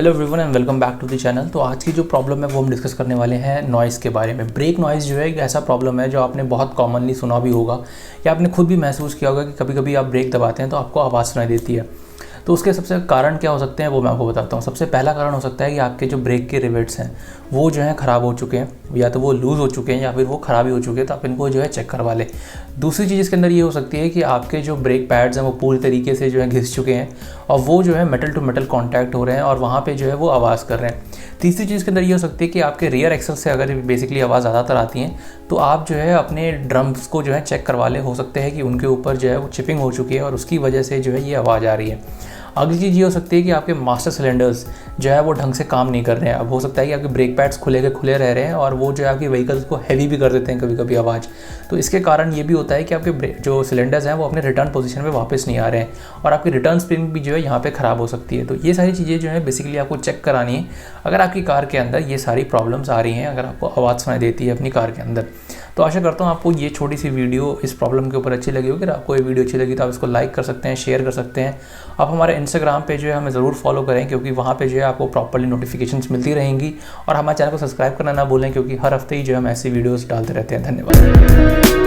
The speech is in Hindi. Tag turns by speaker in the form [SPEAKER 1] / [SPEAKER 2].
[SPEAKER 1] Hello everyone and welcome back to the channel. तो आज की जो प्रॉब्लम है वो हम डिस्कस करने वाले हैं नॉइज़ के बारे में। ब्रेक नॉइज़ जो है एक ऐसा प्रॉब्लम है जो आपने बहुत कॉमनली सुना भी होगा या आपने खुद भी महसूस किया होगा कि कभी कभी आप ब्रेक दबाते हैं तो आपको आवाज़ सुनाई देती है। तो उसके सबसे कारण क्या हो सकते हैं वो मैं आपको बताता हूँ। सबसे पहला कारण हो सकता है कि आपके जो ब्रेक के रिवेट्स हैं वो जो हैं ख़राब हो चुके हैं, या तो वो लूज़ हो चुके हैं या फिर वो ख़राब ही हो चुके हैं, तो आप इनको जो है चेक करवा लें। दूसरी चीज़ इसके अंदर ये हो सकती है कि आपके जो ब्रेक पैड्स हैं वो पूरी तरीके से जो है घिस चुके हैं और वो जो है मेटल टू मेटल कॉन्टैक्ट हो रहे हैं और वहाँ पे जो है वो आवाज़ कर रहे हैं। तीसरी चीज़ के अंदर ये हो सकती है कि आपके रियर एक्सल से अगर बेसिकली आवाज़ ज़्यादातर आती है तो आप जो है अपने ड्रम्स को जो है चेक करवा लें। हो सकते हैं कि उनके ऊपर जो है वो चिपिंग हो चुकी है और उसकी वजह से जो है ये आवाज़ आ रही है। अगली चीज़ ये हो सकती है कि आपके मास्टर सिलेंडर्स जो है वो ढंग से काम नहीं कर रहे हैं। अब हो सकता है कि आपके ब्रेक पैड्स खुले के खुले रह रहे हैं और वो जो है आपकी व्हीकल्स को हैवी भी कर देते हैं कभी कभी आवाज़। तो इसके कारण ये भी होता है कि आपके जो सिलेंडर्स हैं वो अपने रिटर्न पोजीशन में वापस नहीं आ रहे हैं और आपकी रिटर्न स्प्रिंग भी जो है यहाँ पे ख़राब हो सकती है। तो ये सारी चीज़ें जो है बेसिकली आपको चेक करानी है अगर आपकी कार के अंदर ये सारी प्रॉब्लम्स आ रही हैं, अगर आपको आवाज़ सुनाई देती है अपनी कार के अंदर। तो आशा करता हूँ आपको ये छोटी सी वीडियो इस प्रॉब्लम के ऊपर अच्छी लगी होगी। अगर आपको ये वीडियो अच्छी लगी तो आप इसको लाइक कर सकते हैं, शेयर कर सकते हैं। आप हमारे इंस्टाग्राम पे जो है हमें ज़रूर फॉलो करें क्योंकि वहाँ पे जो है आपको प्रॉपर्ली नोटिफिकेशंस मिलती रहेंगी। और हमारे चैनल को सब्सक्राइब करना ना भूलें क्योंकि हर हफ्ते ही जो है हम ऐसी वीडियोज़ डालते रहते हैं। धन्यवाद।